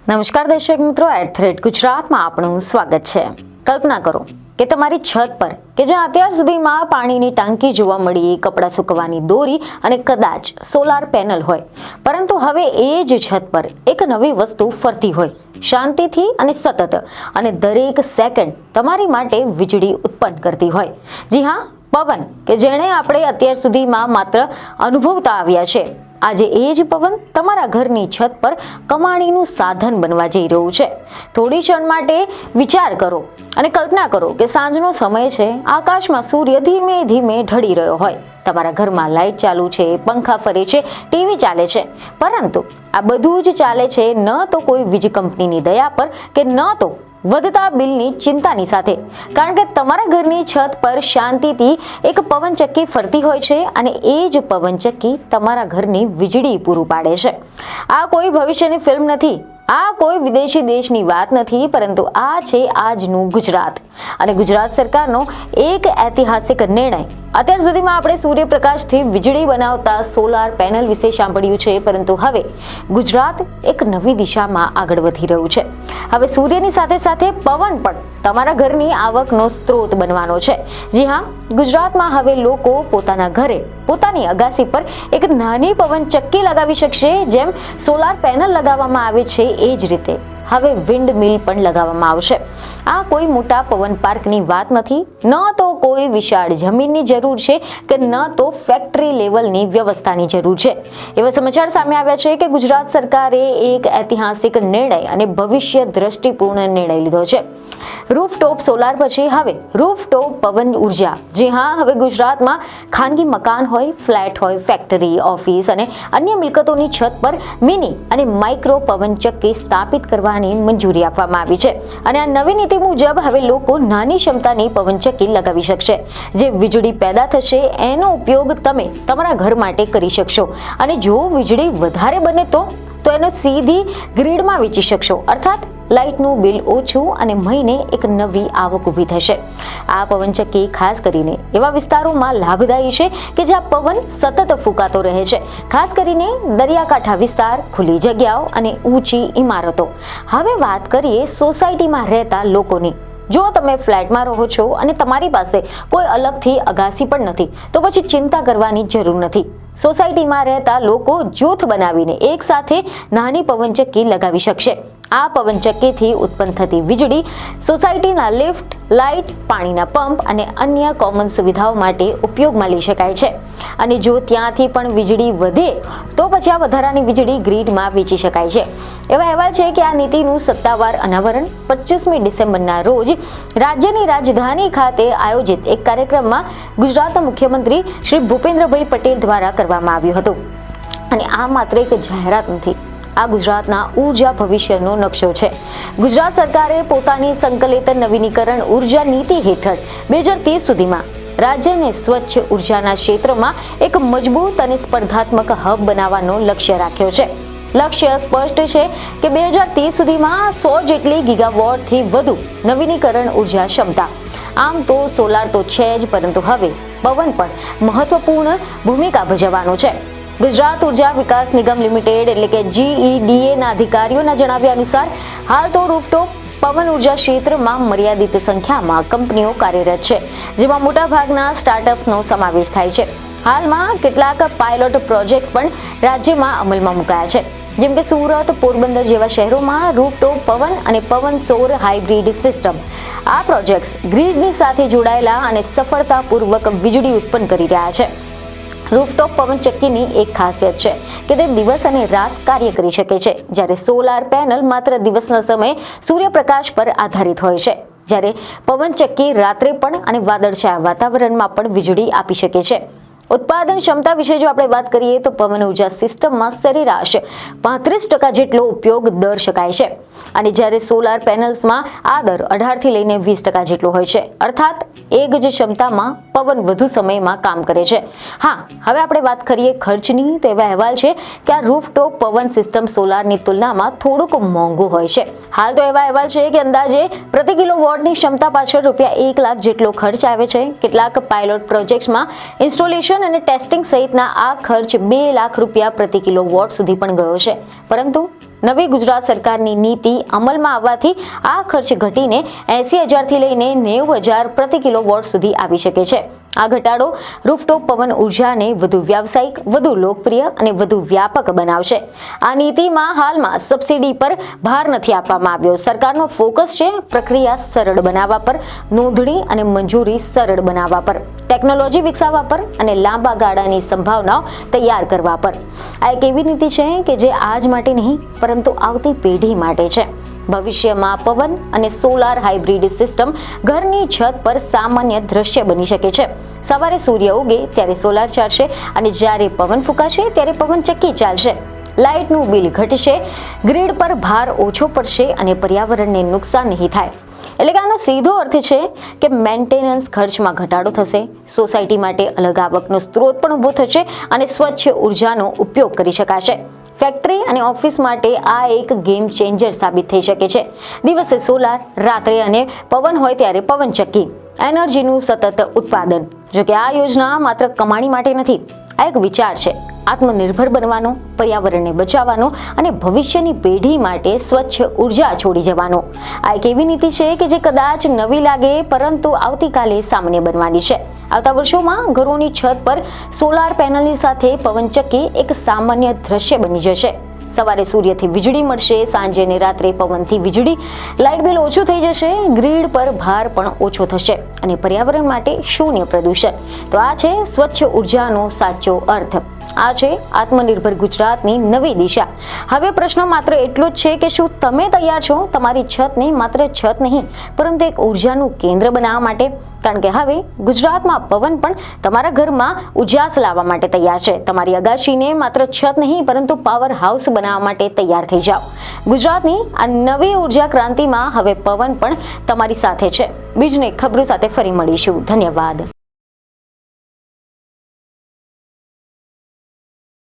નમસ્કાર દર્શક મિત્રો, @ ગુજરાતમાં આપનું સ્વાગત છે। કલ્પના કરો કે તમારી છત પર કે જ્યાં અત્યાર સુધીમાં પાણીની ટાંકી જોવા મળી, કપડાં સૂકવવાની દોરી અને કદાચ સોલાર પેનલ હોય, પરંતુ હવે એ જ છત પર એક નવી વસ્તુ ફરતી હોય, શાંતિથી અને સતત, અને દરેક સેકન્ડ તમારી માટે વીજળી ઉત્પન્ન કરતી હોય। જી હા, પવન કે જેણે આપણે અત્યાર સુધીમાં માત્ર અનુભવતા આવ્યા છે, આજે એ જ પવન તમારા ઘરની છત પર કમાણીનું સાધન બનવા જઈ રહ્યું છે। થોડી ક્ષણ માટે વિચાર કરો અને કલ્પના કરો કે સાંજનો સમય છે, આકાશમાં સૂર્ય ધીમે ધીમે ઢળી રહ્યો હોય, તમારા ઘરમાં લાઇટ ચાલુ છે, પંખા ફરે છે, ટીવી ચાલે છે, પરંતુ આ બધું જ ચાલે છે ન તો કોઈ વીજ કંપનીની દયા પર કે ન તો વધતા બિલની ચિંતાની સાથે, કારણ કે તમારા ઘરની છત પર શાંતિથી એક પવનચક્કી ફરતી હોય છે અને એ જ પવનચક્કી તમારા ઘરની વીજળી પૂરું પાડે છે। આ કોઈ ભવિષ્યની ફિલ્મ નથી, આ કોઈ વિદેશી દેશની વાત નથી, પરંતુ આ છે આજનું ગુજરાત અને ગુજરાત સરકારનો એક ઐતિહાસિક નિર્ણય। અત્યાર સુધીમાં આપણે સૂર્યપ્રકાશથી વીજળી બનાવતા સોલાર પેનલ વિશે સાંભળ્યું છે, પરંતુ હવે ગુજરાત એક નવી દિશામાં આગળ વધી રહ્યું છે। હવે સૂર્યની સાથે સાથે પવન પણ તમારા ઘરની આવકનો સ્ત્રોત બનવાનો છે। જી હા, ગુજરાતમાં હવે લોકો પોતાના ઘરે પોતાની અગાસી પર એક નાની પવનચક્કી લગાવી શકશે। જેમ સોલાર પેનલ લગાવવામાં આવે છે, એ જ રીતે હવે વિન્ડ મિલ પણ લગાવવામાં આવશે। આ કોઈ મોટા પવન પાર્કની વાત નથી, ન તો કોઈ વિશાળ જમીનની જરૂર છે કે ન તો ફેક્ટરી લેવલની વ્યવસ્થાની જરૂર છે। એવા સમાચાર સામે આવ્યા છે કે ગુજરાત સરકારે એક ઐતિહાસિક નિર્ણય અને ભવિષ્ય દ્રષ્ટિપૂર્ણ નિર્ણય લીધો છે। રૂફટોપ સોલાર પછી હવે રૂફટોપ પવન ઉર્જા। જી હા, હવે ગુજરાતમાં ખાનગી મકાન હોય, ફ્લેટ હોય, ફેક્ટરી, ઓફિસ અને અન્ય મિલકતોની છત પર મિની અને માઇક્રો પવનચક્કી સ્થાપિત કરવાની મંજૂરી આપવામાં આવી છે અને આ નવી નીતિ મુજબ હવે લોકો નાની ક્ષમતાની પવનચક્કી લગાવી શકશે। જે વીજળી પેદા થશે એનો ઉપયોગ તમે તમારા ઘર માટે કરી શકશો અને જો વીજળી વધારે બને તો એનો સીધી ગ્રીડમાં વેચી શકશો, અર્થાત લાઇટનું બિલ ઓછું અને મહિને એક નવી આવક ઊભી થશે। આ પવનચક્કી ખાસ કરીને એવા વિસ્તારોમાં લાભદાયી છે કે જ્યાં પવન સતત ફૂંકાતો રહે છે, ખાસ કરીને દરિયાકાંઠા વિસ્તાર, ખુલ્લી જગ્યાઓ અને ઊંચી ઇમારતો। હવે વાત કરીએ સોસાયટીમાં રહેતા લોકોની। જો તમે ફ્લેટમાં રહો છો અને તમારી પાસે કોઈ અલગથી અગાસી પણ નથી, તો પછી ચિંતા કરવાની જરૂર નથી। સોસાયટીમાં રહેતા લોકો જૂથ બનાવીને એક સાથે નાની પવનચક્કી લગાવી શકશે। આ પવનચક્કીથી ઉત્પન્ન થતી વીજળી સોસાયટીના લિફ્ટ, લાઇટ, પાણીના પંપ અને અન્ય કોમન સુવિધાઓ માટે ઉપયોગમાં લઈ શકાય છે અને જો ત્યાંથી પણ વીજળી વધે તો પછી આ વધારાની વીજળી ગ્રીડમાં વેચી શકાય છે। એવા અહેવાલ છે કે આ નીતિનું સત્તાવાર અનાવરણ 25મી ડિસેમ્બરના રોજ રાજ્યની રાજધાની ખાતે આયોજિત એક કાર્યક્રમમાં ગુજરાતના મુખ્યમંત્રી શ્રી ભૂપેન્દ્રભાઈ પટેલ દ્વારા કરવામાં આવ્યું હતું અને આ માત્ર એક જાહેરાત નથી, આ ગુજરાતના ઉર્જા ભવિષ્યનો નકશો છે। ગુજરાત સરકારે પોતાની સંકલિત નવીનીકરણ ઉર્જા નીતિ હેઠળ 2030 સુધીમાં રાજ્યને સ્વચ્છ ઉર્જાના ક્ષેત્રમાં એક મજબૂત અને સ્પર્ધાત્મક હબ બનાવવાનો લક્ષ્ય રાખ્યો છે। લક્ષ્ય સ્પષ્ટ છે કે 2030 સુધીમાં 100 જેટલી ગીગાવોટથી વધુ નવીનીકરણ ઉર્જા ક્ષમતા। આમ તો સોલાર તો છે જ, પરંતુ હવે પવન પણ મહત્વપૂર્ણ ભૂમિકા ભજવવાનો છે। ગુજરાત ઉર્જા વિકાસ નિગમ લિમિટેડ એટલે કે GEDA ના અધિકારીઓના જણાવ્યા અનુસાર હાલ તો રૂફટોપ પવન ઉર્જા ક્ષેત્રમાં મર્યાદિત સંખ્યામાં કંપનીઓ કાર્યરત છે, જેમાં મોટાભાગના સ્ટાર્ટઅપ્સનો સમાવેશ થાય છે। હાલમાં કેટલાક પાયલોટ પ્રોજેક્ટ્સ પણ રાજ્યમાં અમલમાં મુકાયા છે, જેમ કે સુરત, પોરબંદર જેવા શહેરોમાં રૂફટોપ પવન અને પવન સૌર હાઇબ્રિડ સિસ્ટમ। આ પ્રોજેક્ટ્સ ગ્રીડની સાથે જોડાયેલા અને સફળતાપૂર્વક વીજળી ઉત્પન્ન કરી રહ્યા છે। રૂફટોપ પવનચક્કીની એક ખાસિયત છે કે તે દિવસ અને રાત કાર્ય કરી શકે છે, જ્યારે સોલાર પેનલ માત્ર દિવસના સમયે સૂર્યપ્રકાશ પર આધારિત હોય છે, જ્યારે પવનચક્કી રાત્રે પણ અને વાદળછાયા વાતાવરણમાં પણ વીજળી આપી શકે છે। ઉત્પાદન ક્ષમતા વિશે જો આપણે વાત કરીએ તો પવન ઉર્જા સિસ્ટમમાં સરેરાશ 35% જેટલો ઉપયોગ દર શકાય છે। અને જ્યારે સોલાર પેનલ્સમાં આ દર 18 થી લઈને 20% જેટલો હોય છે, અર્થાત 1 ગજ ક્ષમતામાં પવન વધુ સમયમાં કામ કરે છે. હા, હવે આપણે વાત કરીએ ખર્ચની, તો એવા અહેવાલ છે કે આ રૂફટોપ પવન સિસ્ટમ સોલારની તુલનામાં થોડુંક મોંઘું હોય છે. હાલ તો એવા અહેવાલ છે કે અંદાજે પ્રતિ કિલોવોટની ક્ષમતા પાછળ રૂપિયા 1 લાખ જેટલો ખર્ચ આવે છે. કેટલાક પાયલોટ પ્રોજેક્ટ્સમાં ઇન્સ્ટોલેશન અને ટેસ્ટિંગ સહિતના આ ખર્ચ 2 લાખ રૂપિયા પ્રતિ કિલોવોટ સુધી પણ ગયો છે. પરંતુ નવી ગુજરાત સરકારની નીતિ અમલમાં આવવાથી આ ખર્ચ ઘટીને 80,000 થી લઈને 90,000 પ્રતિ કિલોવોટ સુધી આવી શકે છે. આ ઘટાડો રૂફટોપ પવન ઉર્જાને વધુ વ્યાવસાયિક, વધુ લોકપ્રિય અને વધુ વ્યાપક બનાવશે. આ નીતિમાં હાલમાં સબસિડી પર ભાર નથી આપવામાં આવ્યો. સરકારનો ફોકસ છે પ્રક્રિયા સરળ બનાવવા પર, નોંધણી અને મંજૂરી સરળ બનાવવા પર, ટેકનોલોજી વિકસાવવા પર અને લાંબા ગાળાની સંભાવનાઓ તૈયાર કરવા પર. આ એક એવી નીતિ છે કે જે આજ માટે નહીં પરંતુ આવતી પેઢી માટે છે. ભવિષ્યમાં પવન અને સોલાર હાઇબ્રિડ સિસ્ટમ ઘરની છત પર સામાન્ય દ્રશ્ય બની શકે છે. સવારે સૂર્ય ઉગે ત્યારે સોલાર ચાલશે અને જ્યારે પવન ફૂંકાશે ત્યારે પવન ચક્કી ચાલશે. લાઇટનું બિલ ઘટશે, ગ્રીડ પર ભાર ઓછો પડશે અને પર્યાવરણને નુકસાન નહીં થાય. એટલે કે આનો સીધો અર્થ છે કે મેન્ટેનન્સ ખર્ચમાં ઘટાડો થશે, સોસાયટી માટે અલગ આવકનો સ્ત્રોત પણ ઊભો થશે અને સ્વચ્છ ઉર્જાનો ઉપયોગ કરી શકાશે. ફેક્ટરી અને ઓફિસ માટે આ એક ગેમ ચેન્જર સાબિત થઈ શકે છે. દિવસે સોલાર, રાત્રે અને પવન હોય ત્યારે પવન ચક્કી, એનર્જીનું સતત ઉત્પાદન. જોકે આ યોજના માત્ર કમાણી માટે નથી, આ એક વિચાર છે આત્મનિર્ભર બનવાનો, પર્યાવરણને બચાવવાનો અને ભવિષ્યની પેઢી માટે સ્વચ્છ ઉર્જા છોડી જવાનો. આ એક એવી નીતિ છે કે જે કદાચ નવી લાગે પરંતુ આવતીકાલે સામાન્ય બનવાની છે. આવતા વર્ષોમાં ઘરોની છત પર સોલાર પેનલની સાથે પવનચક્કી એક સામાન્ય દ્રશ્ય બની જશે. સવારે સૂર્યથી વીજળી મળશે, સાંજે અને રાત્રે પવનથી વીજળી. લાઇટ બિલ ઓછું થઈ જશે, ગ્રીડ પર ભાર પણ ઓછો થશે અને પર્યાવરણ માટે શૂન્ય પ્રદૂષણ. તો આ છે સ્વચ્છ ઉર્જાનો સાચો અર્થ. આ છે આત્મનિર્ભર ગુજરાતની નવી દિશા. હવે પ્રશ્ન માત્ર એટલો જ છે કે શું તમે તૈયાર છો તમારી છતને માત્ર છત નહીં પરંતુ એક ઉર્જાનું કેન્દ્ર બનાવવા માટે? કારણ કે હવે ગુજરાતમાં પવન પણ તમારા ઘરમાં ઉજાસ લાવવા માટે તૈયાર છે. તમારી અગાશીને માત્ર છત નહીં પરંતુ પાવર હાઉસ બનાવવા માટે તૈયાર થઈ જાઓ. ગુજરાતની આ નવી ઉર્જા ક્રાંતિમાં હવે પવન પણ તમારી સાથે છે. બીજને ખબરો સાથે ફરી મળીશું. ધન્યવાદ.